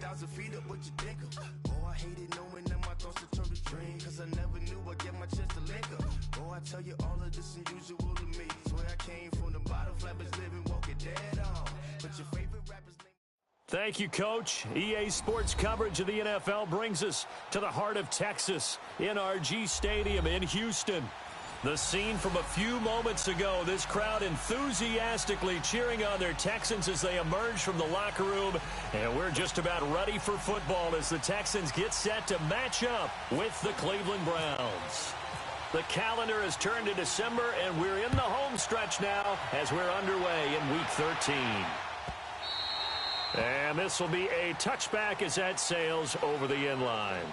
30,000 feet up, what you think of? Oh, I hated knowing that my thoughts would turn to dream, cause I never knew I'd get my chance to link up. Oh, I tell you all of this unusual to me. Swear I came from the bottom, flappers living, walking dead on. But your favorite rapper's name. Thank you, Coach. EA Sports coverage of the NFL brings us to the heart of Texas, NRG Stadium in Houston. The scene from a few moments ago, this crowd enthusiastically cheering on their Texans as they emerge from the locker room. And we're just about ready for football as the Texans get set to match up with the Cleveland Browns. The calendar has turned to December, and we're in the home stretch now as we're underway in Week 13. And this will be a touchback as that sails over the end line.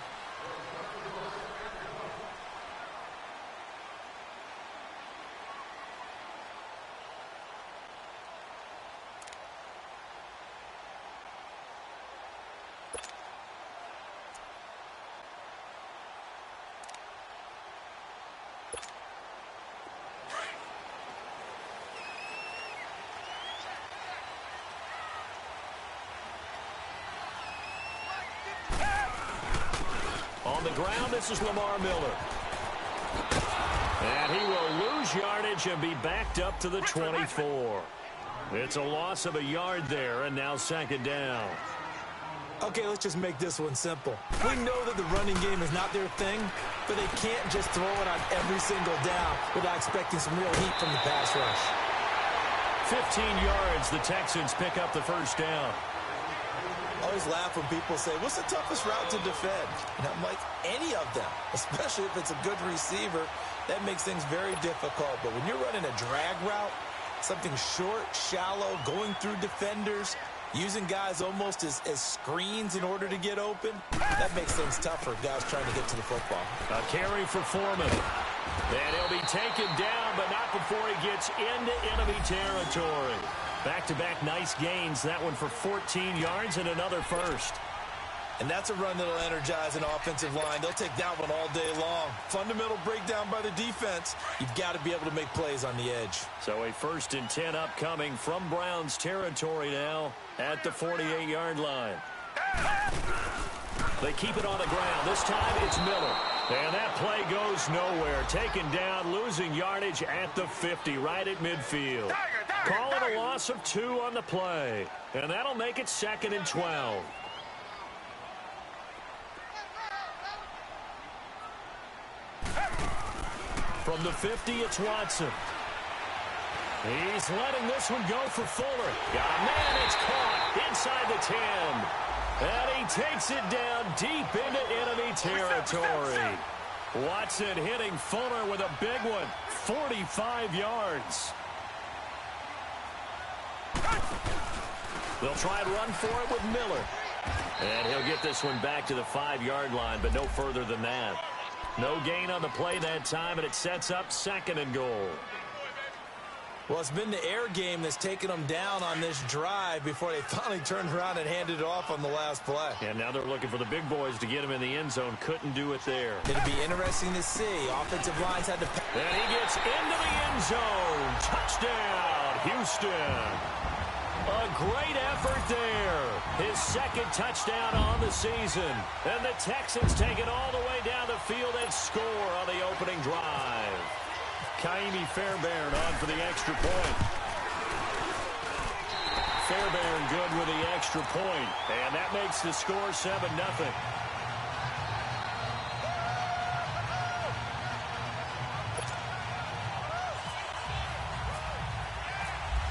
On the ground, this is Lamar Miller. And he will lose yardage and be backed up to the 24. It's a loss of a yard there, and now second down. Okay, let's just make this one simple. We know that the running game is not their thing, but they can't just throw it on every single down without expecting some real heat from the pass rush. 15 yards, the Texans pick up the first down. I always laugh when people say, what's the toughest route to defend? And I'm like, any of them, especially if it's a good receiver. That makes things very difficult. But when you're running a drag route, something short, shallow, going through defenders, using guys almost as screens in order to get open, that makes things tough for guys trying to get to the football. A carry for Foreman. And he'll be taken down, but not before he gets into enemy territory. Back-to-back nice gains. That one for 14 yards and another first. And that's a run that'll energize an offensive line. They'll take that one all day long. Fundamental breakdown by the defense. You've got to be able to make plays on the edge. So a 1st and 10 upcoming from Browns territory now at the 48-yard line. They keep it on the ground. This time it's Miller. And that play goes nowhere. Taken down, losing yardage at the 50, right at midfield. Call it a loss of 2 on the play. And that'll make it 2nd and 12. From the 50, it's Watson. He's letting this one go for Fuller. Got a man, it's caught inside the 10. And he takes it down deep into enemy territory. Watson hitting Fuller with a big one, 45 yards. They'll try and run for it with Miller. And he'll get this one back to the 5-yard line, but no further than that. No gain on the play that time, and it sets up 2nd and goal. Well, it's been the air game that's taken them down on this drive before they finally turned around and handed it off on the last play. And now they're looking for the big boys to get him in the end zone. Couldn't do it there. It'll be interesting to see. Offensive lines had to... And he gets into the end zone. Touchdown, Houston. A great effort there. His 2nd touchdown on the season. And the Texans take it all the way down the field and score on the opening drive. Kaimi Fairbairn on for the extra point. Fairbairn good with the extra point. And that makes the score 7-0.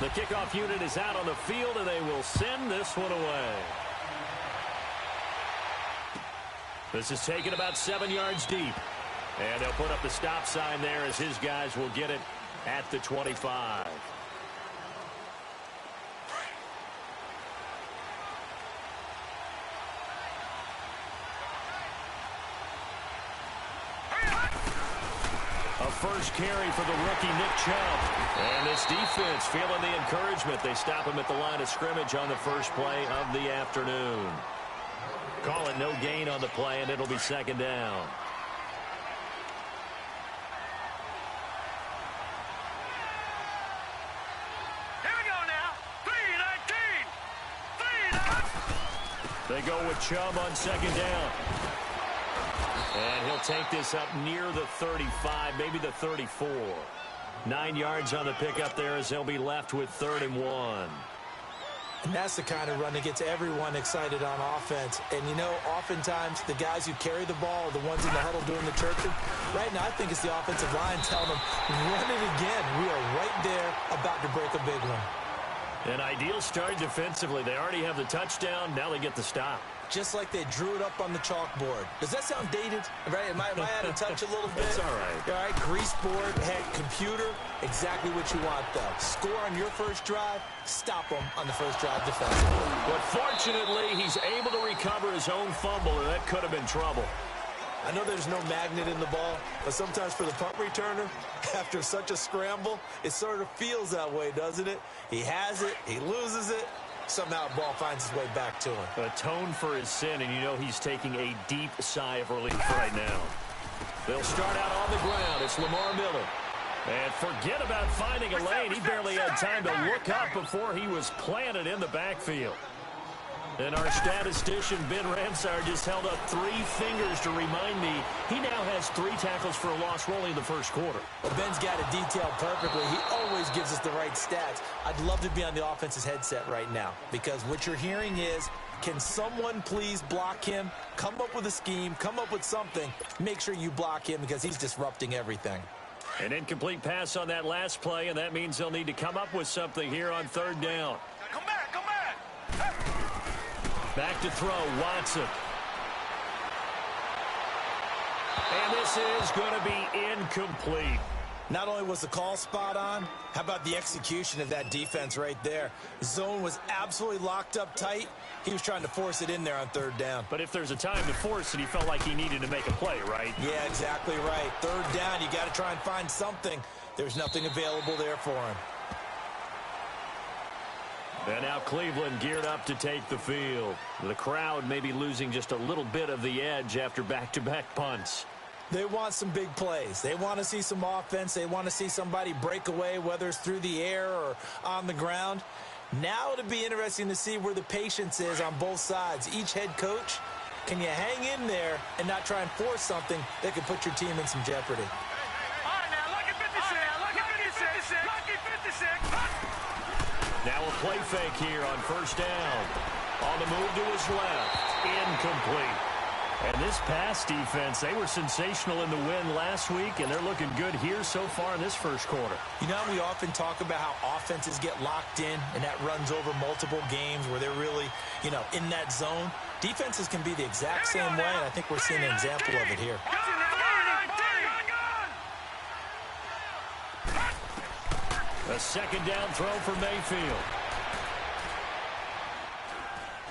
The kickoff unit is out on the field, and they will send this one away. This is taken about 7 yards deep. And they'll put up the stop sign there as his guys will get it at the 25. A first carry for the rookie Nick Chubb. And this defense feeling the encouragement. They stop him at the line of scrimmage on the first play of the afternoon. Call it no gain on the play, and it'll be 2nd down. They go with Chubb on second down. And he'll take this up near the 35, maybe the 34. 9 yards on the pickup there as they'll be left with 3rd and 1. And that's the kind of run that gets everyone excited on offense. And, you know, oftentimes the guys who carry the ball are the ones in the huddle doing the chirping. Right now, I think it's the offensive line telling them, run it again. We are right there about to break a big one. An ideal start defensively. They already have the touchdown. Now they get the stop. Just like they drew it up on the chalkboard. Does that sound dated? Right? Am I out of touch a little bit? That's all right. All right, grease board, head, computer, exactly what you want, though. Score on your first drive, stop them on the first drive defensively. But fortunately, he's able to recover his own fumble, and that could have been trouble. I know there's no magnet in the ball, but sometimes for the punt returner, after such a scramble, it sort of feels that way, doesn't it? He has it, he loses it, somehow the ball finds its way back to him. Atone for his sin, and you know he's taking a deep sigh of relief right now. They'll start out on the ground. It's Lamar Miller. And forget about finding a lane. He barely had time to look up before he was planted in the backfield. And our statistician, Ben Ramsar, just held up 3 fingers to remind me he now has 3 tackles for a loss rolling in the first quarter. Well, Ben's got it detailed perfectly. He always gives us the right stats. I'd love to be on the offense's headset right now because what you're hearing is, can someone please block him? Come up with a scheme. Come up with something. Make sure you block him because he's disrupting everything. An incomplete pass on that last play, and that means they'll need to come up with something here on 3rd down. Come back, come back. Back to throw, Watson. And this is going to be incomplete. Not only was the call spot on, how about the execution of that defense right there? Zone was absolutely locked up tight. He was trying to force it in there on 3rd down. But if there's a time to force it, he felt like he needed to make a play, right? Yeah, exactly right. 3rd down, you got to try and find something. There's nothing available there for him. And now Cleveland geared up to take the field. The crowd may be losing just a little bit of the edge after back-to-back punts. They want some big plays. They want to see some offense. They want to see somebody break away, whether it's through the air or on the ground. Now it'll be interesting to see where the patience is on both sides. Each head coach, can you hang in there and not try and force something that could put your team in some jeopardy? Now a play fake here on 1st down. On the move to his left. Incomplete. And this pass defense, they were sensational in the win last week, and they're looking good here so far in this first quarter. You know, we often talk about how offenses get locked in, and that runs over multiple games where they're really, you know, in that zone. Defenses can be the exact same way, and I think we're seeing an example of it here. A 2nd down throw for Mayfield.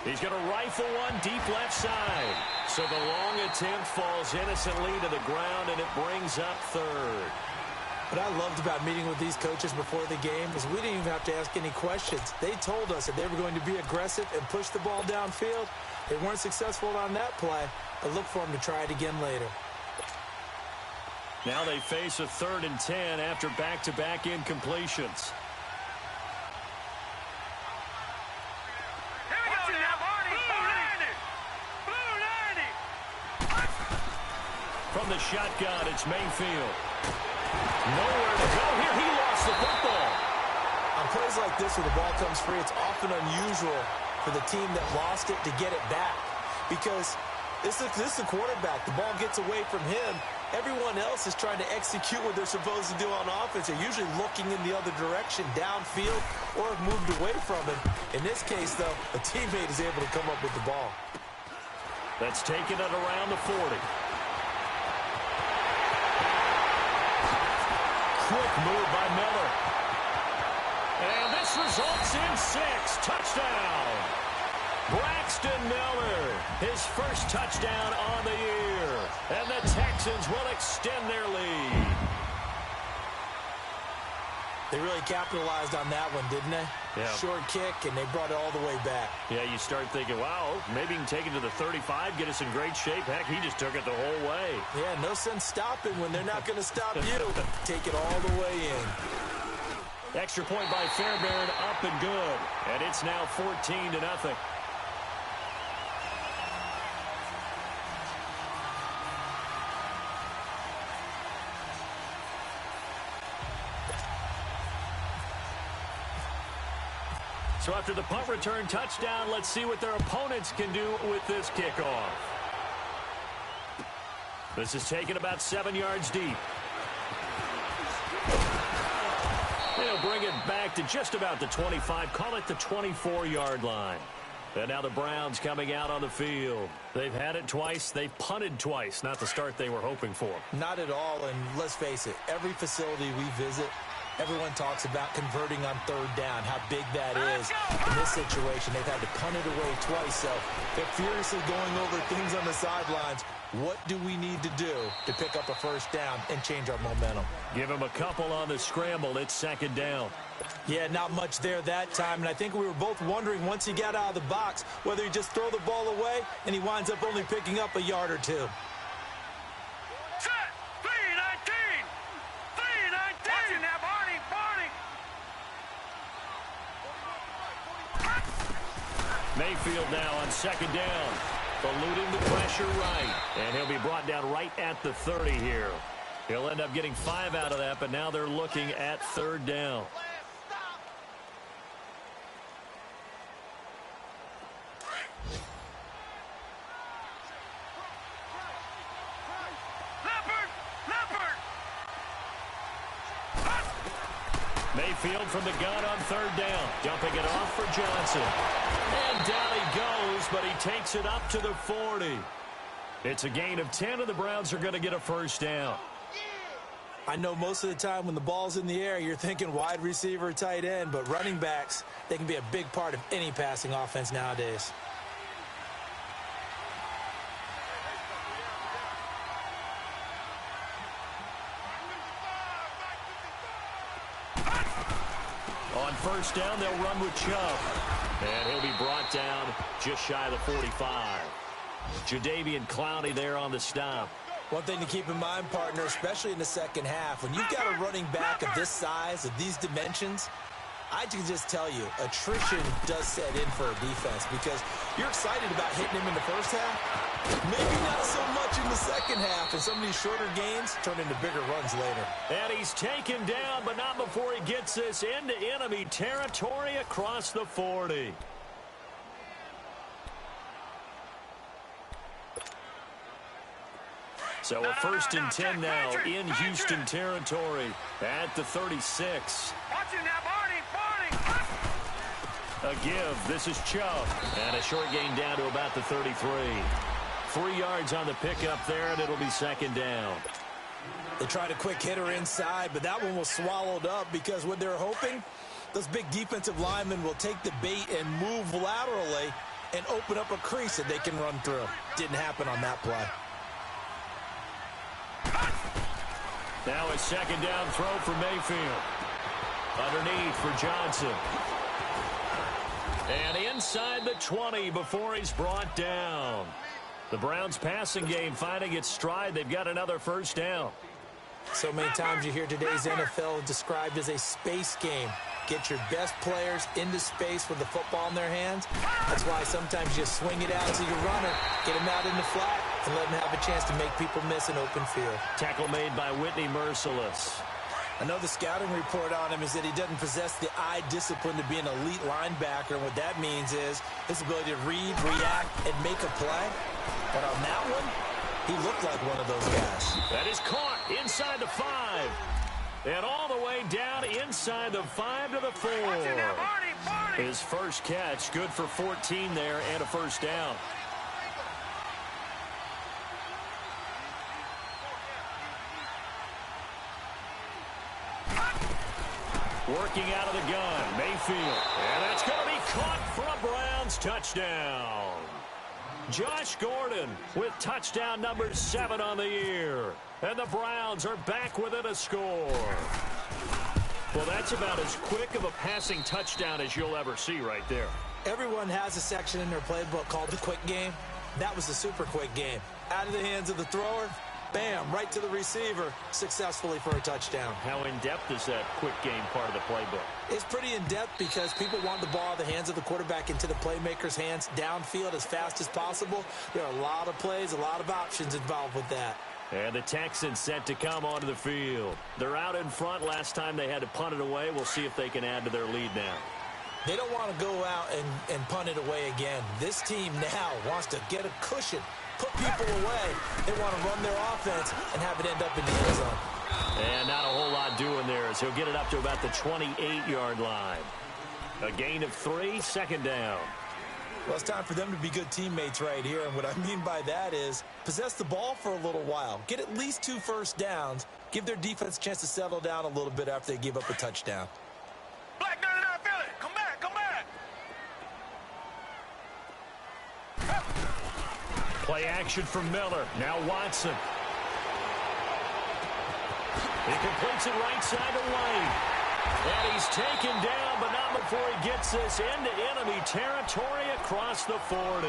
He's going to rifle one deep left side. So the long attempt falls innocently to the ground, and it brings up 3rd. What I loved about meeting with these coaches before the game is we didn't even have to ask any questions. They told us that they were going to be aggressive and push the ball downfield. They weren't successful on that play, but look for them to try it again later. Now they face a 3rd and 10 after back-to-back incompletions. From the shotgun, it's Mayfield. Nowhere to go here. He lost the football. On plays like this where the ball comes free, it's often unusual for the team that lost it to get it back. Because this is the quarterback. The ball gets away from him. Everyone else is trying to execute what they're supposed to do on offense. They're usually looking in the other direction, downfield, or have moved away from him. In this case, though, a teammate is able to come up with the ball. That's taken it around the 40. Quick move by Miller. And this results in 6. Touchdown. Braxton Miller, his first touchdown on the year. And the Texans will extend their lead. They really capitalized on that one, didn't they? Yeah. Short kick, and they brought it all the way back. Yeah, you start thinking, wow, maybe he can take it to the 35, get us in great shape. Heck, he just took it the whole way. Yeah, no sense stopping when they're not going to stop you. Take it all the way in. Extra point by Fairbairn, up and good. And it's now 14-0. So after the punt return touchdown, let's see what their opponents can do with this kickoff. This is taken about 7 yards deep. They'll bring it back to just about the 25, call it the 24-yard line. And now the Browns coming out on the field. They've had it twice. They've punted twice. Not the start they were hoping for. Not at all, and let's face it, every facility we visit, everyone talks about converting on third down, how big that is. In this situation, they've had to punt it away twice, so they're furiously going over things on the sidelines. What do we need to do to pick up a first down and change our momentum? Give him a couple on the scramble. It's second down. Yeah, not much there that time, and I think we were both wondering once he got out of the box whether he'd just throw the ball away and he winds up only picking up a yard or two. Set! 3-19! 3-19! Watching that, Barney! Mayfield now on second down. Eluding the pressure right. And he'll be brought down right at the 30 here. He'll end up getting 5 out of that, but now they're looking at third down. Mayfield from the gun on third down. Dumping it off for Johnson. And down he goes, but he takes it up to the 40. It's a gain of 10, and the Browns are going to get a first down. I know most of the time when the ball's in the air, you're thinking wide receiver, tight end, but running backs, they can be a big part of any passing offense nowadays. On first down, they'll run with Chubb. And he'll be brought down just shy of the 45. Jadeveon Clowney there on the stop. One thing to keep in mind, partner, especially in the second half, when you've got a running back of this size, of these dimensions, I can just tell you, attrition does set in for a defense because you're excited about hitting him in the first half. Maybe not so much in the second half, and some of these shorter gains turn into bigger runs later. And he's taken down, but not before he gets this into enemy territory across the 40. So a first and 10 now in Houston territory at the 36. Watching that, Barney! A give. This is Chubb. And a short gain down to about the 33. 3 yards on the pickup there, and it'll be second down. They tried a quick hitter inside, but that one was swallowed up because what they're hoping, those big defensive linemen will take the bait and move laterally and open up a crease that they can run through. Didn't happen on that play. Now a second down throw for Mayfield. Underneath for Johnson. And inside the 20 before he's brought down. The Browns passing game finding its stride. They've got another first down. So many times you hear today's NFL described as a space game. Get your best players into space with the football in their hands. That's why sometimes you swing it out to your runner, get him out in the flat, and let him have a chance to make people miss an open field. Tackle made by Whitney Merciless. I know the scouting report on him is that he doesn't possess the eye discipline to be an elite linebacker. And what that means is his ability to read, react, and make a play. But on that one, he looked like one of those guys. That is caught inside the 5. And all the way down inside the 5 to the 4. His first catch, good for 14 there and a first down. Working out of the gun, Mayfield. And that's going to be caught for a Browns touchdown. Josh Gordon with touchdown number 7 on the year. And the Browns are back within a score. Well, that's about as quick of a passing touchdown as you'll ever see right there. Everyone has a section in their playbook called the quick game. That was the super quick game. Out of the hands of the thrower, bam, right to the receiver, successfully for a touchdown. How in-depth is that quick game part of the playbook? It's pretty in-depth because people want the ball out of the hands of the quarterback into the playmaker's hands downfield as fast as possible. There are a lot of plays, a lot of options involved with that. And the Texans set to come onto the field. They're out in front. Last time they had to punt it away. We'll see if they can add to their lead now. They don't want to go out and punt it away again. This team now wants to get a cushion, put people away. They want to run their offense and have it end up in the end zone. And not a whole lot doing there as he'll get it up to about the 28-yard line. A gain of 3, second down. Well, it's time for them to be good teammates right here. And what I mean by that is possess the ball for a little while. Get at least 2 first downs. Give their defense a chance to settle down a little bit after they give up a touchdown. Black 99 Philly, come back, come back. Play action from Miller. Now Watson. He completes it right side to White. And he's taken down, but not before he gets this into enemy territory across the 40.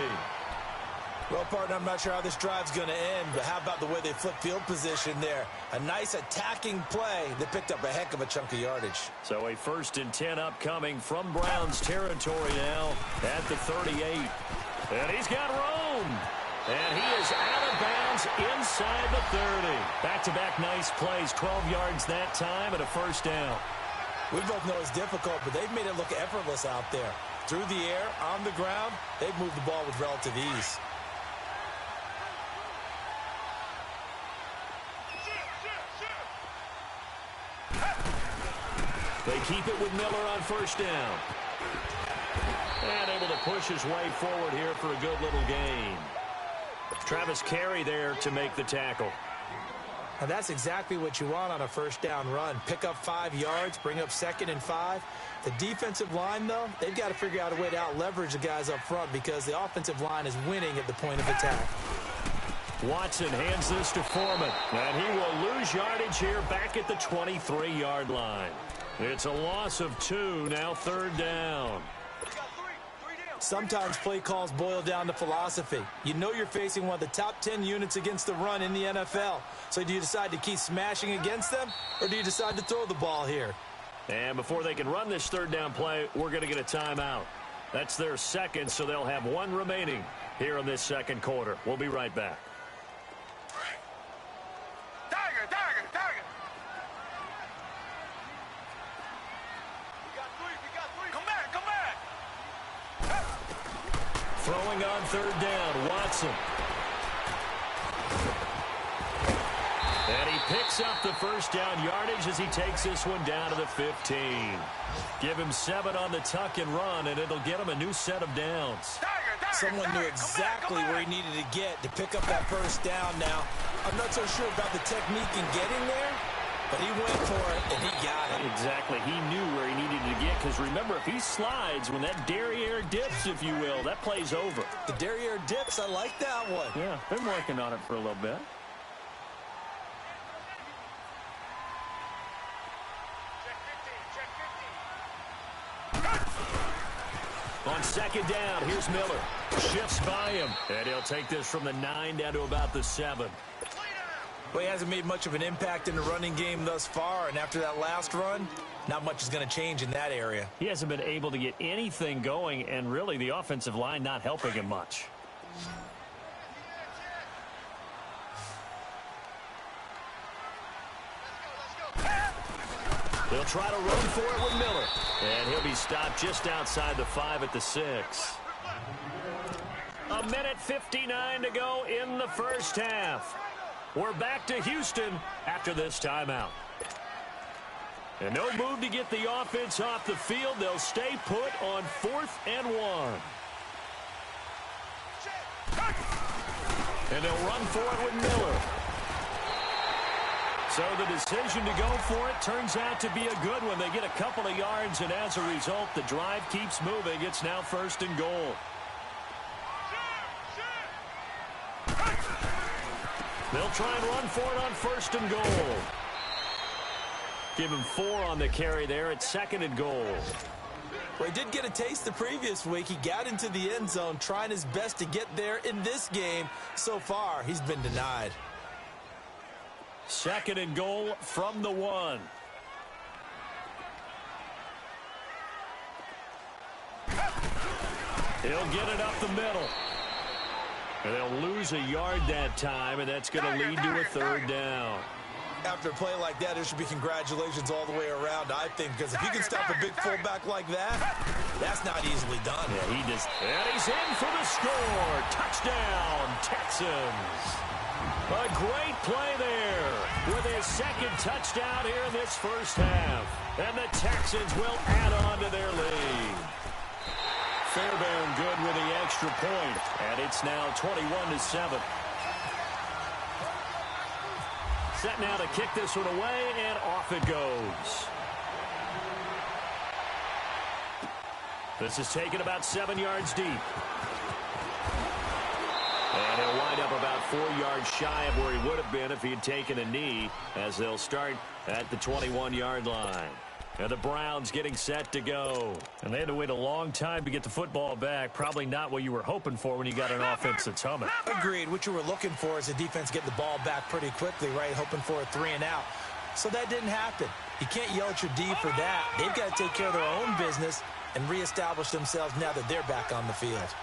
Well, partner, I'm not sure how this drive's going to end, but how about the way they flip field position there? A nice attacking play that picked up a heck of a chunk of yardage. So a 1st and 10 upcoming from Browns territory now at the 38. And he's got room. And he is out of bounds inside the 30. Back-to-back nice plays, 12 yards that time and a 1st down. We both know it's difficult, but they've made it look effortless out there. Through the air, on the ground, they've moved the ball with relative ease. They keep it with Miller on 1st down. And able to push his way forward here for a good little gain. Travis Carey there to make the tackle. And that's exactly what you want on a 1st down run. Pick up 5 yards, bring up 2nd and 5. The defensive line, though, they've got to figure out a way to out-leverage the guys up front because the offensive line is winning at the point of attack. Watson hands this to Foreman. And he will lose yardage here back at the 23-yard line. It's a loss of 2, now 3rd down. Sometimes play calls boil down to philosophy. You know you're facing one of the top 10 units against the run in the NFL. So do you decide to keep smashing against them, or do you decide to throw the ball here? And before they can run this 3rd down play, we're going to get a timeout. That's their 2nd, so they'll have 1 remaining here in this 2nd quarter. We'll be right back. Tiger, Tiger, Tiger. Come back, come back. Throwing on 3rd down, Watson. And he picks up the 1st down yardage as he takes this one down to the 15. Give him 7 on the tuck and run, and it'll get him a new set of downs. Someone knew exactly where he needed to get to pick up that 1st down now. I'm not so sure about the technique in getting there, but he went for it, and he got it. Exactly. He knew where he needed to get, because remember, if he slides, when that derriere dips, if you will, that play's over. The derriere dips, I like that one. Yeah, been working on it for a little bit. On 2nd down, here's Miller. Shifts by him, and he'll take this from the 9 down to about the 7. Well, he hasn't made much of an impact in the running game thus far, and after that last run, not much is going to change in that area. He hasn't been able to get anything going, and really the offensive line not helping him much. They'll try to run for it with Miller. And he'll be stopped just outside the 5 at the 6. A minute 59 to go in the 1st half. We're back to Houston after this timeout. And no move to get the offense off the field. They'll stay put on 4th and 1. And they'll run for it with Miller. So the decision to go for it turns out to be a good one. They get a couple of yards, and as a result, the drive keeps moving. It's now 1st and goal. They'll try and run for it on 1st and goal. Give him 4 on the carry there at 2nd and goal. Well, he did get a taste the previous week. He got into the end zone trying his best to get there in this game. So far, he's been denied. 2nd and goal from the 1. He'll get it up the middle. And they'll lose a yard that time, and that's going to lead to a 3rd down. After a play like that, there should be congratulations all the way around, I think, because if you can stop a big fullback like that, that's not easily done. Yeah, and he's in for the score. Touchdown, Texans. A great play there with his second touchdown here in this first half. And the Texans will add on to their lead. Fairbairn good with the extra point, and it's now 21-7. Set now to kick this one away, and off it goes. This is taken about 7 yards deep. And he'll wind up about 4 yards shy of where he would have been if he had taken a knee, as they'll start at the 21-yard line. And the Browns getting set to go. And they had to wait a long time to get the football back. Probably not what you were hoping for when you got an offense that's humming. Agreed. What you were looking for is the defense getting the ball back pretty quickly, right? Hoping for a 3-and-out. So that didn't happen. You can't yell at your D for that. They've got to take care of their own business and reestablish themselves now that they're back on the field.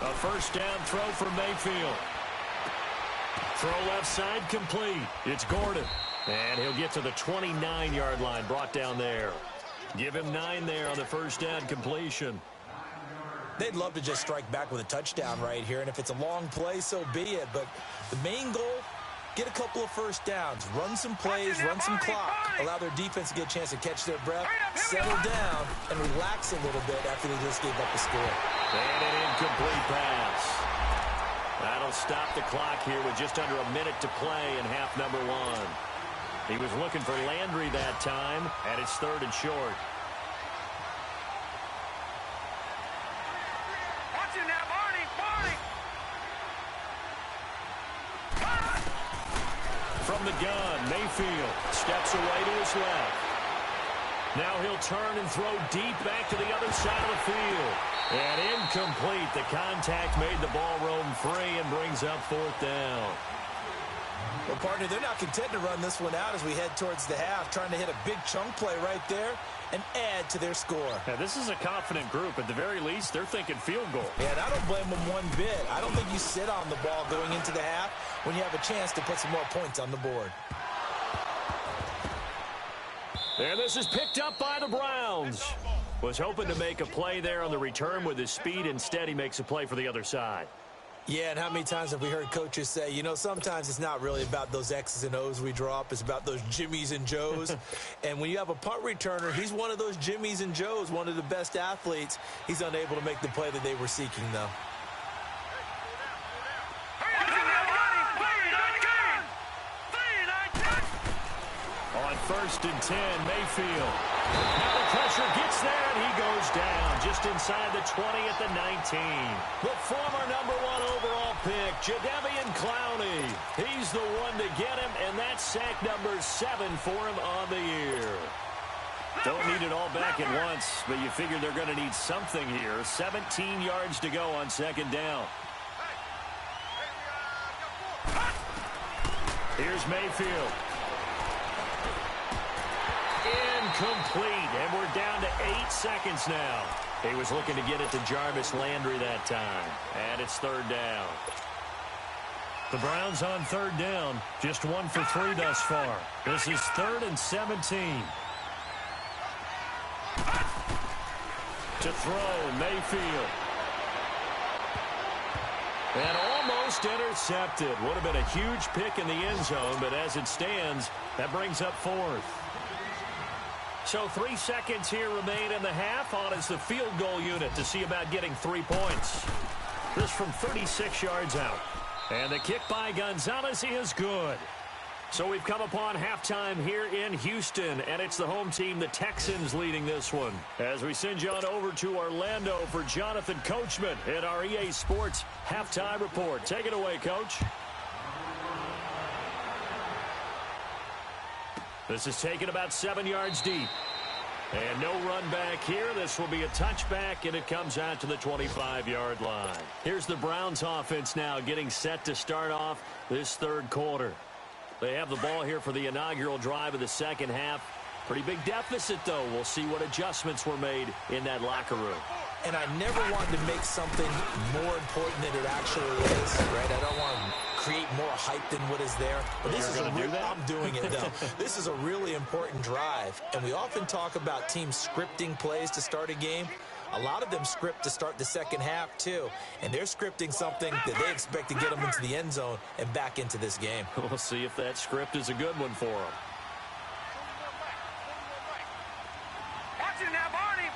A first down throw for Mayfield. Throw left side complete. It's Gordon. And he'll get to the 29-yard line, brought down there. Give him 9 there on the first down completion. They'd love to just strike back with a touchdown right here, and if it's a long play, so be it. But the main goal, get a couple of first downs, run some plays, run some clock, allow their defense to get a chance to catch their breath, settle down, and relax a little bit after they just gave up the score. And an incomplete pass. That'll stop the clock here with just under a minute to play in half number 1. He was looking for Landry that time, and it's 3rd and short. Watch it now, Barney! From the gun, Mayfield steps away to his left. Now he'll turn and throw deep back to the other side of the field. And incomplete. The contact made the ball roam free and brings up 4th down. Well, partner, they're not content to run this one out as we head towards the half, trying to hit a big chunk play right there and add to their score. Now, this is a confident group. At the very least, they're thinking field goal. Yeah, and I don't blame them one bit. I don't think you sit on the ball going into the half when you have a chance to put some more points on the board. And this is picked up by the Browns. Was hoping to make a play there on the return with his speed. Instead, he makes a play for the other side. Yeah, and how many times have we heard coaches say, you know, sometimes it's not really about those X's and O's we drop. It's about those Jimmies and Joes. And when you have a punt returner, he's one of those Jimmies and Joes, one of the best athletes. He's unable to make the play that they were seeking, though. On 1st and 10, Mayfield. Now the pressure gets there, and he goes down just inside the 20 at the 19. The former number 1 overall pick, Jadeveon Clowney. He's the one to get him, and that's sack number 7 for him on the year. Don't need it all back at once, but you figure they're going to need something here. 17 yards to go on 2nd down. Here's Mayfield. Incomplete, and we're down to 8 seconds now. He was looking to get it to Jarvis Landry that time, and it's 3rd down. The Browns on 3rd down, just 1 for 3 thus far. This is 3rd and 17. To throw, Mayfield. And almost intercepted. Would have been a huge pick in the end zone, but as it stands, that brings up 4th. So 3 seconds here remain in the half. On is the field goal unit to see about getting 3 points. This from 36 yards out. And the kick by Gonzalez is good. So we've come upon halftime here in Houston, and it's the home team, the Texans, leading this one. As we send you on over to Orlando for Jonathan Coachman in our EA Sports Halftime Report. Take it away, Coach. This is taken about 7 yards deep. And no run back here. This will be a touchback, and it comes out to the 25-yard line. Here's the Browns offense now getting set to start off this 3rd quarter. They have the ball here for the inaugural drive of the 2nd half. Pretty big deficit, though. We'll see what adjustments were made in that locker room. And I never wanted to make something more important than it actually is, right? I don't want to create more hype than what is there. But this is I'm doing it, though. This is a really important drive, and we often talk about teams scripting plays to start a game. A lot of them script to start the second half, too, and they're scripting something that they expect to get them into the end zone and back into this game. We'll see if that script is a good one for them. Watch it now, Barney!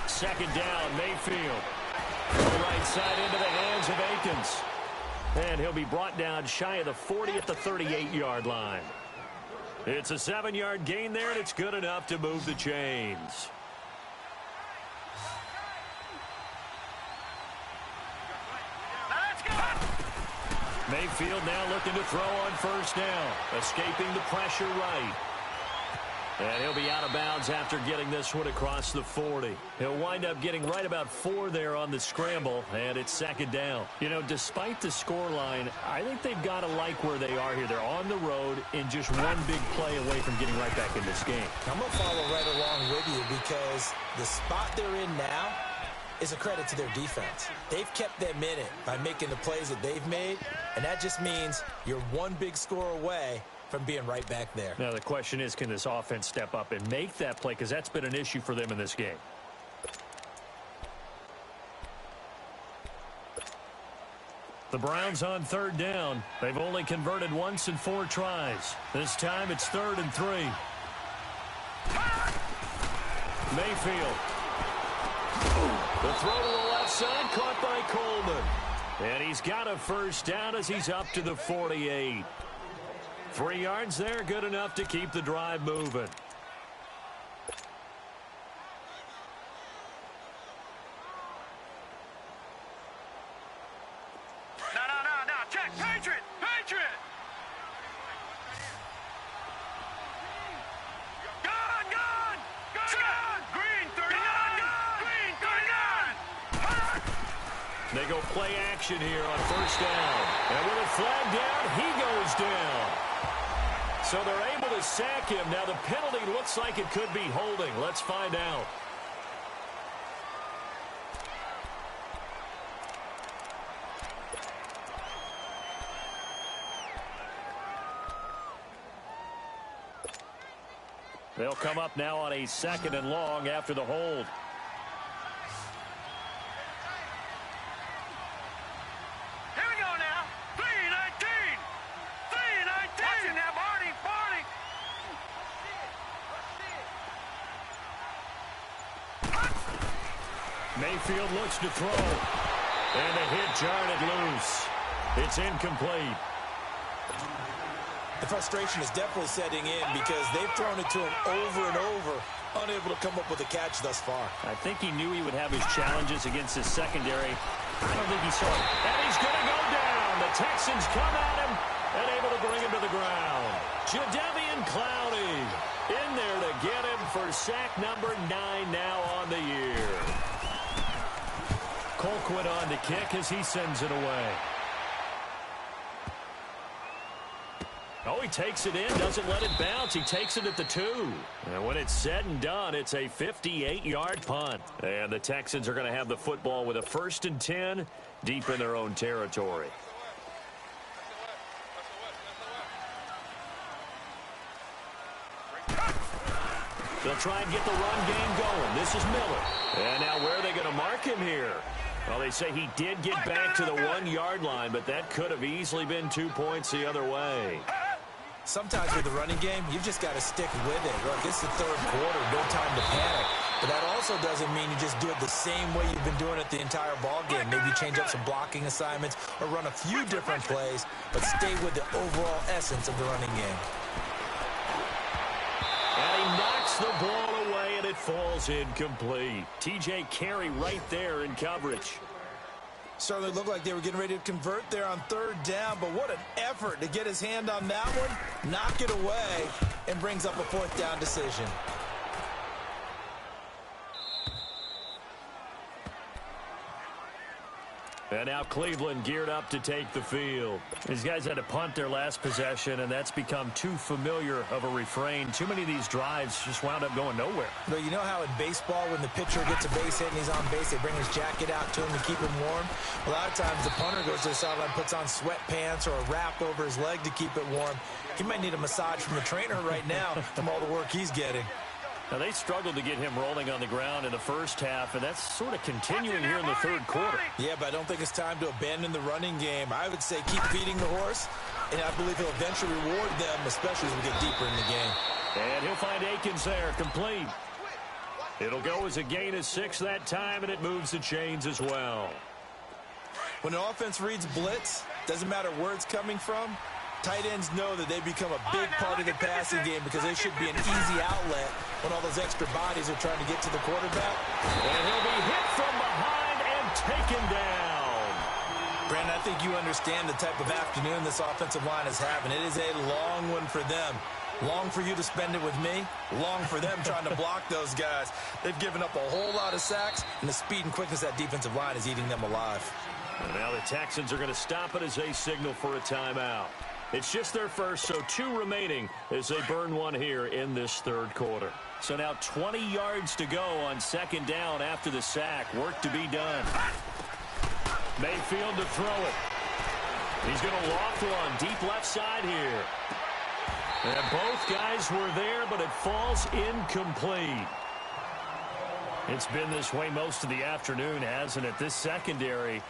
Second down, Mayfield. Right side into the hands of Akins. And he'll be brought down shy of the 40 at the 38-yard line. It's a 7-yard gain there, and it's good enough to move the chains. Mayfield now looking to throw on first down, escaping the pressure right. And he'll be out of bounds after getting this one across the 40. He'll wind up getting right about 4 there on the scramble, and it's second down. You know, despite the scoreline, I think they've got to like where they are here. They're on the road and just one big play away from getting right back in this game. I'm going to follow right along with you because the spot they're in now is a credit to their defense. They've kept them in it by making the plays that they've made, and that just means you're one big score away from being right back there. Now the question is, can this offense step up and make that play? Because that's been an issue for them in this game. The Browns on third down. They've only converted once in 4 tries. This time it's 3rd and 3. Mayfield. The throw to the left side, caught by Coleman. And he's got a first down as he's up to the 48. 3 yards there, good enough to keep the drive moving. No. Check. Patriot. Gun. Green 39. Green 39. They go play action here on first down. And with a flag down, he goes down. So they're able to sack him. Now the penalty looks like it could be holding. Let's find out. They'll come up now on a 2nd and long after the hold. Here we go now. 3-19. Watch it now, Barney. Mayfield looks to throw. And the hit jarred it loose. It's incomplete. The frustration is definitely setting in because they've thrown it to him over and over, unable to come up with a catch thus far. I think he knew he would have his challenges against his secondary. I don't think he saw it. And he's going to go down. The Texans come at him and able to bring him to the ground. Jadeveon Clowney in there to get him for sack number 9 now on the year. Colquitt on the kick as he sends it away. Oh, he takes it in, doesn't let it bounce. He takes it at the 2. And when it's said and done, it's a 58-yard punt. And the Texans are going to have the football with a 1st and 10 deep in their own territory. They'll try and get the run game going. This is Miller. And now where are they going to mark him here? Well, they say he did get back to the 1-yard line, but that could have easily been 2 points the other way. Sometimes with the running game, you've just got to stick with it. Look, it's the 3rd quarter, no time to panic. But that also doesn't mean you just do it the same way you've been doing it the entire ball game. Maybe you change up some blocking assignments or run a few different plays, but stay with the overall essence of the running game. And he knocks the ball away, and it falls incomplete. T.J. Carey right there in coverage. Certainly looked like they were getting ready to convert there on 3rd down, but what an effort to get his hand on that one, knock it away, and brings up a 4th down decision. And now Cleveland geared up to take the field. These guys had to punt their last possession, and that's become too familiar of a refrain. Too many of these drives just wound up going nowhere. But you know how in baseball, when the pitcher gets a base hit and he's on base, they bring his jacket out to him to keep him warm? A lot of times the punter goes to the sideline, puts on sweatpants or a wrap over his leg to keep it warm. He might need a massage from the trainer right now from all the work he's getting. Now, they struggled to get him rolling on the ground in the first half, and that's sort of continuing here in the third quarter. Yeah, but I don't think it's time to abandon the running game. I would say keep feeding the horse, and I believe he'll eventually reward them, especially as we get deeper in the game. And he'll find Akins there, complete. It'll go as a gain of 6 that time, and it moves the chains as well. When an offense reads blitz, doesn't matter where it's coming from, tight ends know that they become a big part of the passing game because they should be an easy outlet when all those extra bodies are trying to get to the quarterback. And he'll be hit from behind and taken down. Brandon, I think you understand the type of afternoon this offensive line is having. It is a long one for them. Long for you to spend it with me. Long for them trying to block those guys. They've given up a whole lot of sacks, and the speed and quickness of that defensive line is eating them alive. And now the Texans are going to stop it as they signal for a timeout. It's just their first, so 2 remaining as they burn one here in this third quarter. So now 20 yards to go on second down after the sack. Work to be done. Mayfield to throw it. He's going to loft one deep left side here. And both guys were there, but it falls incomplete. It's been this way most of the afternoon, hasn't it? This secondary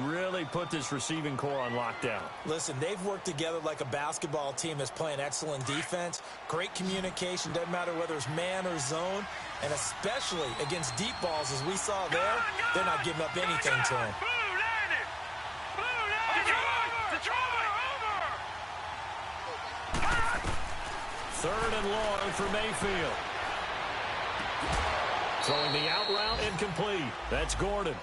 really put this receiving core on lockdown. Listen, they've worked together like a basketball team that's playing excellent defense. Great communication, doesn't matter whether it's man or zone. And especially against deep balls, as we saw there, they're not giving up anything to him. Third and long for Mayfield. Throwing the out route incomplete. That's Gordon.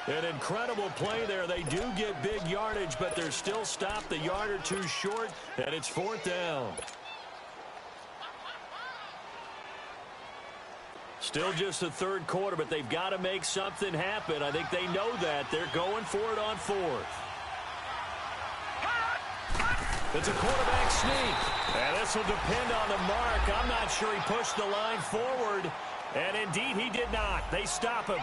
An incredible play there. They do get big yardage, but they're still stopped a yard or 2 short, and it's 4th down. Still just the third quarter, but they've got to make something happen. I think they know that. They're going for it on 4th. It's a quarterback sneak. And this will depend on the mark. I'm not sure he pushed the line forward. And indeed, he did not. They stop him.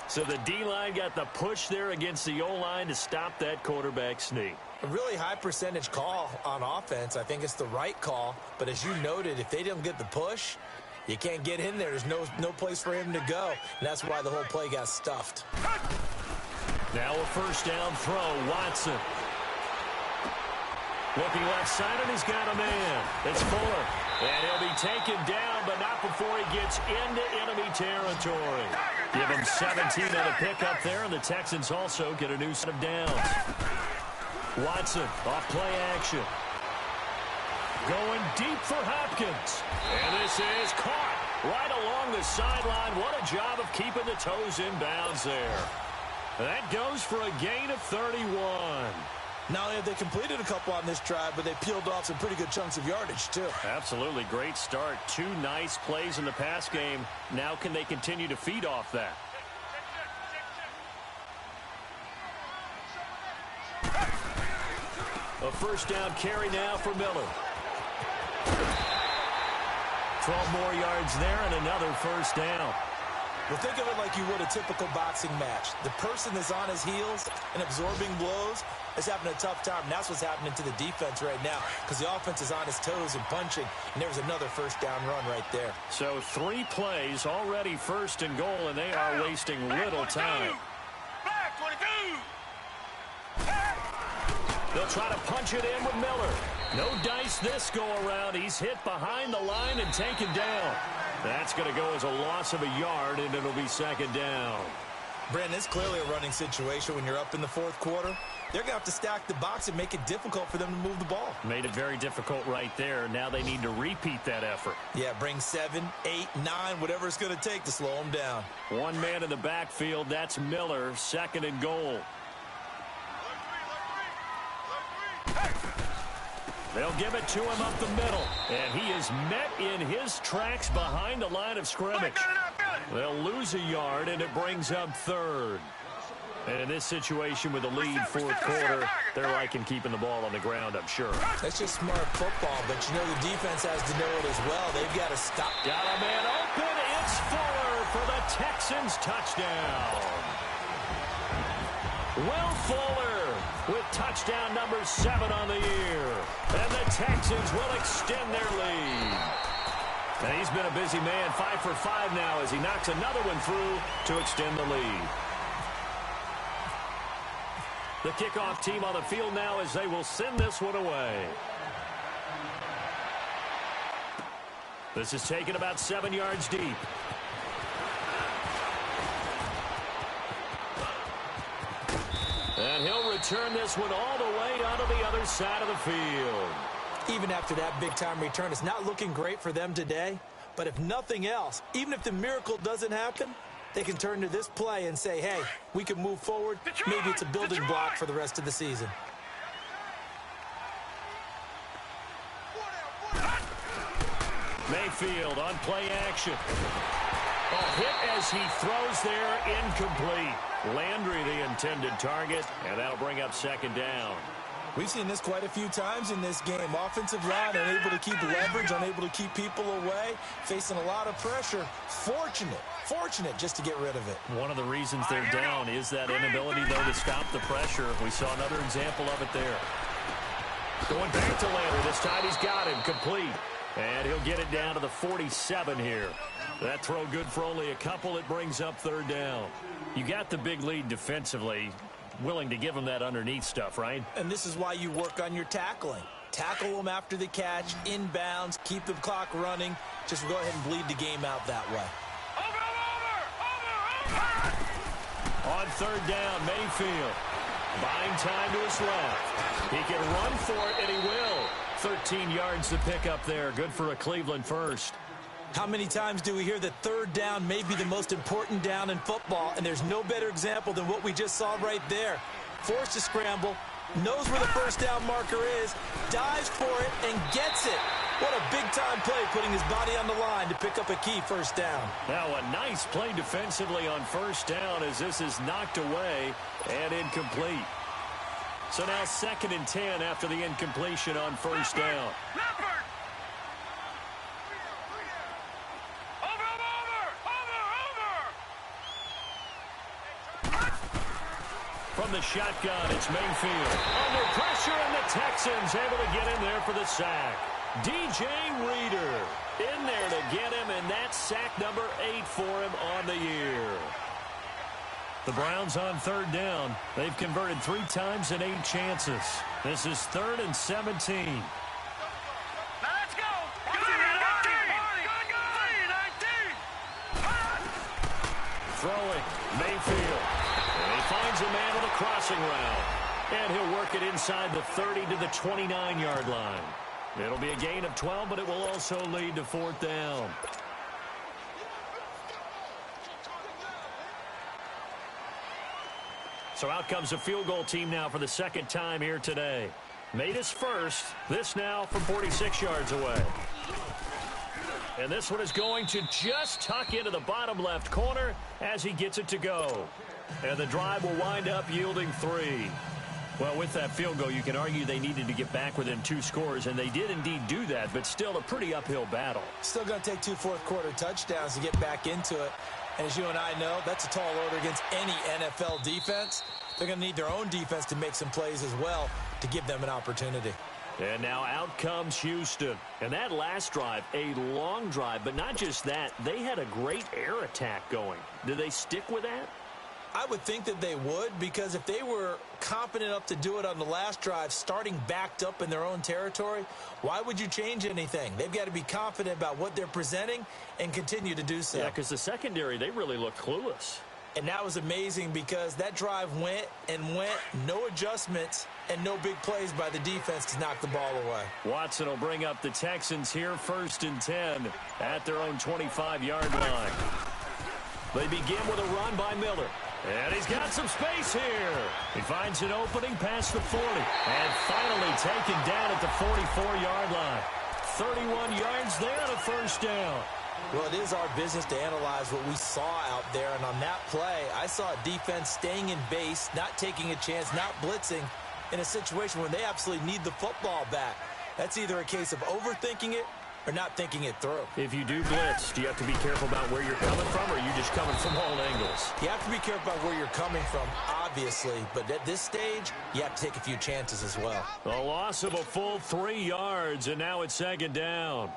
So the D-line got the push there against the O-line to stop that quarterback sneak. A really high percentage call on offense. I think it's the right call. But as you noted, if they didn't get the push, you can't get in there. There's no place for him to go. And that's why the whole play got stuffed. Now a first down throw. Watson. Looking left side, and he's got a man. It's Fuller. And he'll be taken down, but not before he gets into enemy territory. Give him 17 on a pickup there, and the Texans also get a new set of downs. Watson off play action. Going deep for Hopkins. And this is caught right along the sideline. What a job of keeping the toes in bounds there. That goes for a gain of 31. Not only have they completed a couple on this drive, but they peeled off some pretty good chunks of yardage, too. Absolutely. Great start. 2 nice plays in the pass game. Now can they continue to feed off that? A first down carry now for Miller. 12 more yards there and another first down. Well, think of it like you would a typical boxing match. The person that's on his heels and absorbing blows is having a tough time. And that's what's happening to the defense right now because the offense is on his toes and punching. And there's another first down run right there. So 3 plays already first and goal, and they are wasting little time. They'll try to punch it in with Miller. No dice this go-around. He's hit behind the line and taken down. That's going to go as a loss of a yard, and it'll be second down. Brandon, it's clearly a running situation when you're up in the fourth quarter. They're going to have to stack the box and make it difficult for them to move the ball. Made it very difficult right there. Now they need to repeat that effort. Yeah, bring 7, 8, 9, whatever it's going to take to slow them down. 1 man in the backfield. That's Miller, second and goal. They'll give it to him up the middle. And he is met in his tracks behind the line of scrimmage. They'll lose a yard, and it brings up third. And in this situation with the lead fourth quarter, they're liking keeping the ball on the ground, I'm sure. That's just smart football, but you know the defense has to know it as well. They've got to stop. Got a man open. It's Fuller for the Texans touchdown. Will Fuller with touchdown number 7 on the year. And the Texans will extend their lead. And he's been a busy man, 5 for 5 now as he knocks another one through to extend the lead. The kickoff team on the field now as they will send this one away. This is taken about 7 yards deep. And he'll return this one all the way onto the other side of the field. Even after that big-time return, it's not looking great for them today. But if nothing else, even if the miracle doesn't happen, they can turn to this play and say, hey, we can move forward. Maybe it's a building block for the rest of the season. Mayfield on play action. A hit as he throws there, incomplete. Landry the intended target, and that'll bring up second down. We've seen this quite a few times in this game. Offensive line unable to keep leverage, unable to keep people away, facing a lot of pressure. Fortunate just to get rid of it. One of the reasons they're down is that inability, though, to stop the pressure. We saw another example of it there. Going back to Landry. This time he's got him complete. And he'll get it down to the 47 here. That throw good for only a couple. It brings up third down. You got the big lead defensively. Willing to give them that underneath stuff, right? And this is why you work on your tackling. Tackle them after the catch, inbounds, keep the clock running. Just go ahead and bleed the game out that way. On third down, Mayfield. Buying time to his left. He can run for it, and he will. 13 yards to pick up there. Good for a Cleveland first. How many times do we hear that third down may be the most important down in football, and there's no better example than what we just saw right there. Forced to scramble, knows where the first down marker is, dives for it, and gets it. What a big-time play, putting his body on the line to pick up a key first down. Now a nice play defensively on first down as this is knocked away and incomplete. So now 2nd and 10 after the incompletion on first down. From the shotgun, it's Mayfield. Under pressure, and the Texans able to get in there for the sack. DJ Reader in there to get him, and that's sack number 8 for him on the year. The Browns on third down. They've converted 3 times in 8 chances. This is 3rd and 17. Now let's go. Throwing, Mayfield. And he finds a man with a crossing route. And he'll work it inside the 30 to the 29-yard line. It'll be a gain of 12, but it will also lead to 4th down. So out comes the field goal team now for the 2nd time here today. Made his first. This now from 46 yards away. And this one is going to just tuck into the bottom left corner as he gets it to go. And the drive will wind up yielding 3. Well, with that field goal, you can argue they needed to get back within 2 scores, and they did indeed do that, but still a pretty uphill battle. Still going to take 2 fourth-quarter touchdowns to get back into it. And as you and I know, that's a tall order against any NFL defense. They're going to need their own defense to make some plays as well to give them an opportunity. And now out comes Houston. And that last drive, a long drive, but not just that. They had a great air attack going. Did they stick with that? I would think that they would, because if they were confident enough to do it on the last drive, starting backed up in their own territory, why would you change anything? They've got to be confident about what they're presenting and continue to do so. Yeah, because the secondary, they really look clueless. And that was amazing because that drive went and went, no adjustments and no big plays by the defense to knock the ball away. Watson will bring up the Texans here, 1st and 10 at their own 25-yard line. They begin with a run by Miller. And he's got some space here. He finds an opening past the 40. And finally taken down at the 44-yard line. 31 yards there on a first down. Well, it is our business to analyze what we saw out there, and on that play, I saw a defense staying in base, not taking a chance, not blitzing, in a situation where they absolutely need the football back. That's either a case of overthinking it or not thinking it through. If you do blitz, do you have to be careful about where you're coming from, or are you just coming from all angles? You have to be careful about where you're coming from, obviously, but at this stage, you have to take a few chances as well. A loss of a full 3 yards, and now it's second down.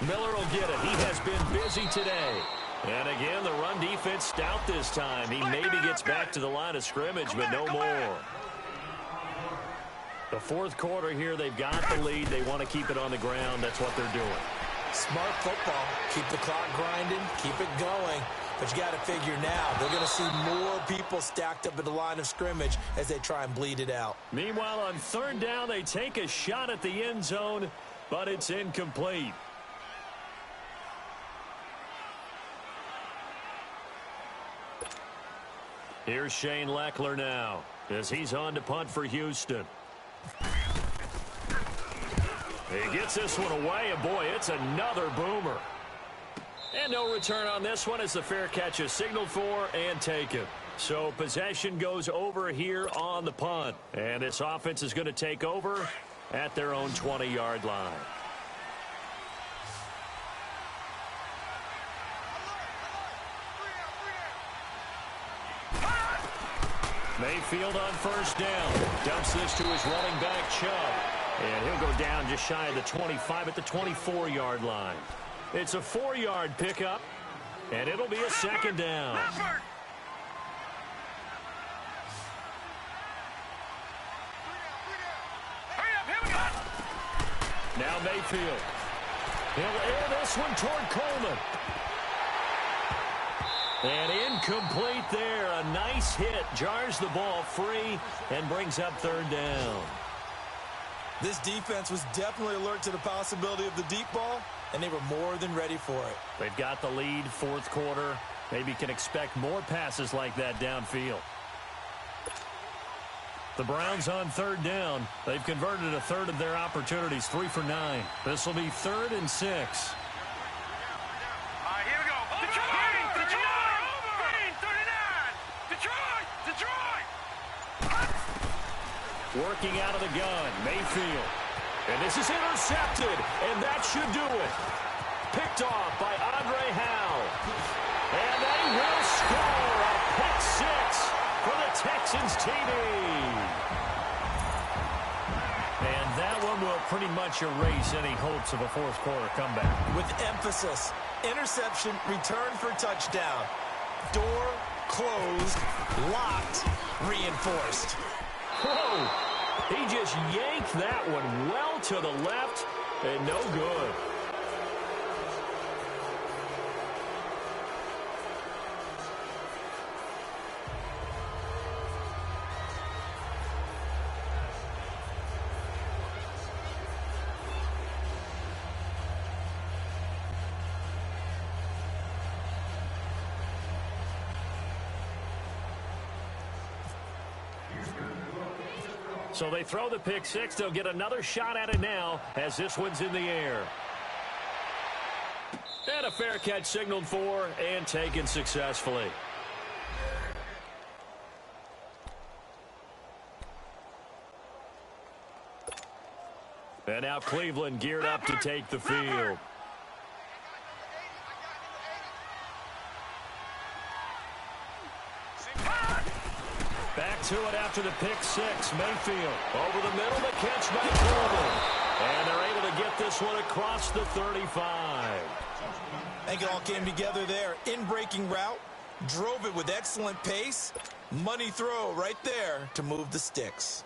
Miller will get it. He has been busy today. And again, the run defense stout this time. He maybe gets back to the line of scrimmage, but no more. The fourth quarter here, they've got the lead. They want to keep it on the ground. That's what they're doing. Smart football. Keep the clock grinding. Keep it going. But you got to figure now, they're going to see more people stacked up at the line of scrimmage as they try and bleed it out. Meanwhile, on third down, they take a shot at the end zone, but it's incomplete. Here's Shane Leckler now as he's on to punt for Houston. He gets this one away, and boy, it's another boomer. And no return on this one as the fair catch is signaled for and taken. So possession goes over here on the punt. And this offense is going to take over at their own 20-yard line. Mayfield on first down. Dumps this to his running back, Chubb. And he'll go down just shy of the 25 at the 24-yard line. It's a 4-yard pickup, and it'll be a second down. Now Mayfield. He'll air this one toward Coleman. And incomplete there. A nice hit. Jars the ball free and brings up third down. This defense was definitely alert to the possibility of the deep ball, and they were more than ready for it. They've got the lead, fourth quarter. Maybe can expect more passes like that downfield. The Browns on third down. They've converted a third of their opportunities, 3 for 9. This will be 3rd and 6. Working out of the gun, Mayfield. And this is intercepted, and that should do it. Picked off by Andre Howe. And they will score a pick 6 for the Texans TD. And that one will pretty much erase any hopes of a fourth quarter comeback. With emphasis, interception, return for touchdown. Door closed, locked, reinforced. Whoa! He just yanked that one well to the left and no good. So they throw the pick 6. They'll get another shot at it now as this one's in the air. And a fair catch signaled for and taken successfully. And now Cleveland geared up to take the field. Back to it after the pick 6. Mayfield over the middle, the catch by Coleman. And they're able to get this one across the 35. I think it all came together there. In-breaking route, drove it with excellent pace. Money throw right there to move the sticks.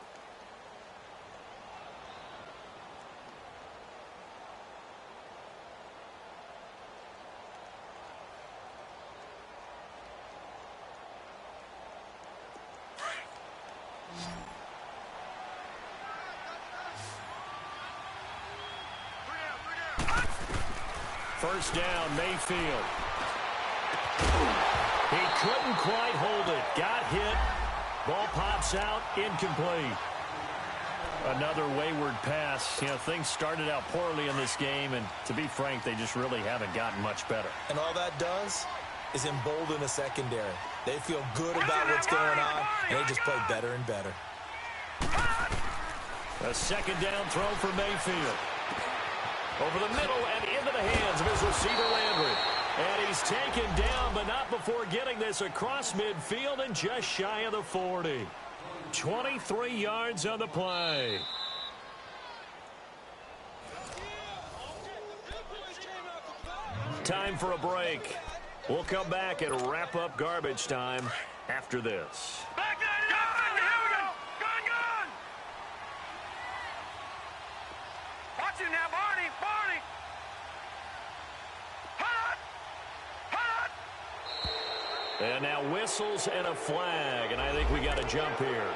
First down, Mayfield. couldn't quite hold it. Got hit. Ball pops out, incomplete. Another wayward pass. You know, things started out poorly in this game, and to be frank, they just really haven't gotten much better. And all that does is embolden a secondary. They feel good about what's going on, and they just play better and better. A second down throw for Mayfield. Over the middle and into the hands of his receiver, Landry. And he's taken down, but not before getting this across midfield and just shy of the 40. 23 yards on the play. Time for a break. We'll come back and wrap up garbage time after this. Back that up! Here we go! Gun! Watch him now, Barney! Hut! And now whistles and a flag, and I think we got a jump here.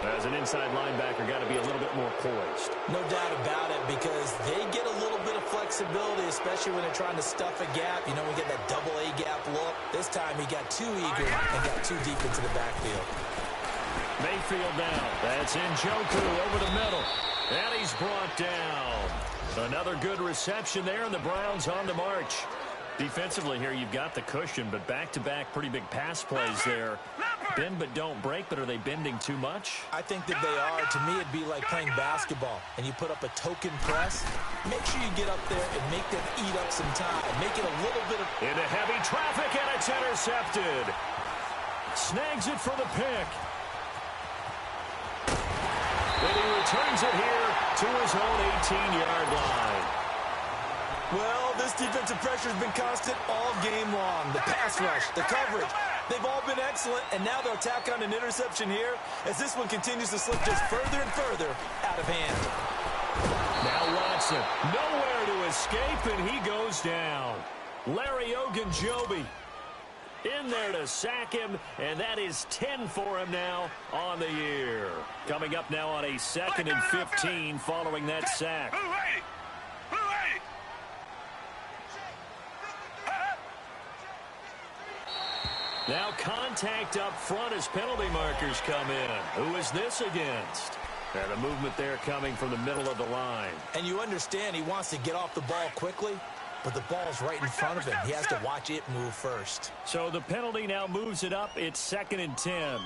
As an inside linebacker, got to be a little bit more poised. No doubt about it, because they get a little bit of flexibility, especially when they're trying to stuff a gap. You know, we get that double A gap look. This time he got too eager and got too deep into the backfield. Mayfield down. That's Njoku over the middle. And he's brought down. Another good reception there, and the Browns on the march. Defensively here, you've got the cushion, but back-to-back pretty big pass plays there. Bend but don't break, but are they bending too much? I think that they are. To me, it'd be like playing basketball, and you put up a token press. Make sure you get up there and make them eat up some time. Make it a little bit of... Into heavy traffic, and it's intercepted. Snags it for the pick. And he returns it here to his own 18-yard line. Well, this defensive pressure has been constant all game long. The pass rush, the coverage, they've all been excellent, and now they'll tack on an interception here as this one continues to slip just further and further out of hand. Now Watson, nowhere to escape, and he goes down. Larry Ogunjobi in there to sack him, and that is 10 for him now on the year. Coming up now on a 2nd and 15 following that sack. Now contact up front as penalty markers come in. Who is this against? And a movement there coming from the middle of the line. And you understand he wants to get off the ball quickly, but the ball's right in front of him. He has to watch it move first. So the penalty now moves it up. It's 2nd and 10.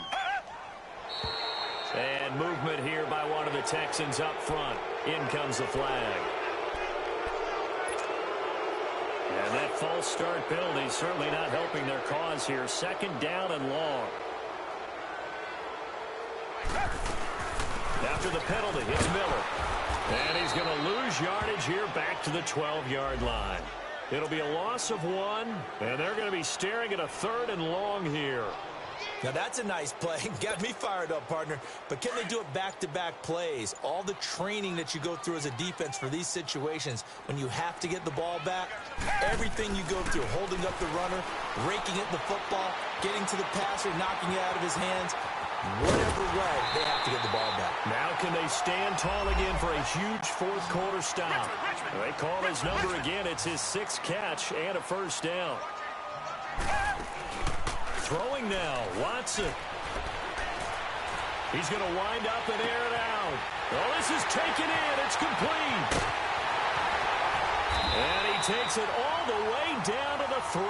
And movement here by one of the Texans up front. In comes the flag. And that false start penalty certainly not helping their cause here. 2nd down and long. After the penalty, it's Miller. And he's going to lose yardage here back to the 12-yard line. It'll be a loss of 1, and they're going to be staring at a 3rd and long here. Now that's a nice play. Got me fired up, partner. But can they do it back-to-back plays? All the training that you go through as a defense for these situations, when you have to get the ball back, everything you go through, holding up the runner, raking at the football, getting to the passer, knocking it out of his hands, whatever way, they have to get the ball back. Now can they stand tall again for a huge fourth-quarter stop? They call his number again. It's his 6th catch and a 1st down. Throwing now, Watson. He's going to wind up and air it out. Oh, this is taken in. It's complete. And he takes it all the way down to the 3.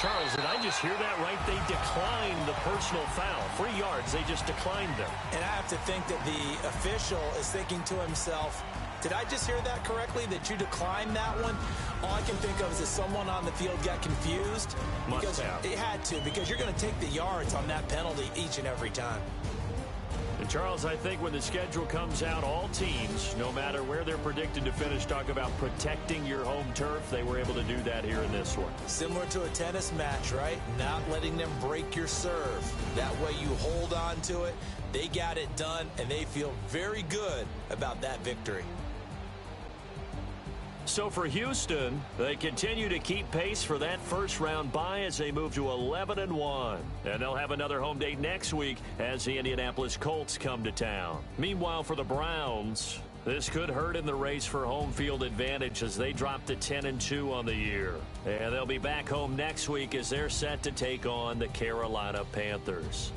Charles, did I just hear that right? They declined the personal foul. 3 yards, they just declined them. And I have to think that the official is thinking to himself, did I just hear that correctly, that you declined that one? All I can think of is that someone on the field got confused. Because it had to, because you're going to take the yards on that penalty each and every time. And Charles, I think when the schedule comes out, all teams, no matter where they're predicted to finish, talk about protecting your home turf. They were able to do that here in this one. Similar to a tennis match, right? Not letting them break your serve. That way you hold on to it. They got it done, and they feel very good about that victory. So for Houston, they continue to keep pace for that first-round bye as they move to 11-1. And they'll have another home date next week as the Indianapolis Colts come to town. Meanwhile, for the Browns, This could hurt in the race for home field advantage as they drop to 10-2 on the year. And they'll be back home next week as they're set to take on the Carolina Panthers.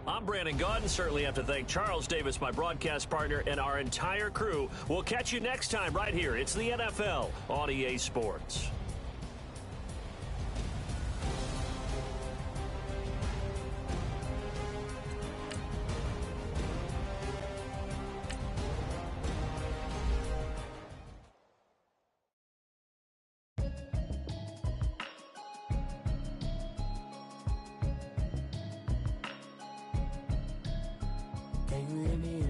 I'm Brandon Gaudin. Certainly have to thank Charles Davis, my broadcast partner, and our entire crew. We'll catch you next time right here. It's the NFL on EA Sports. Can you hear me?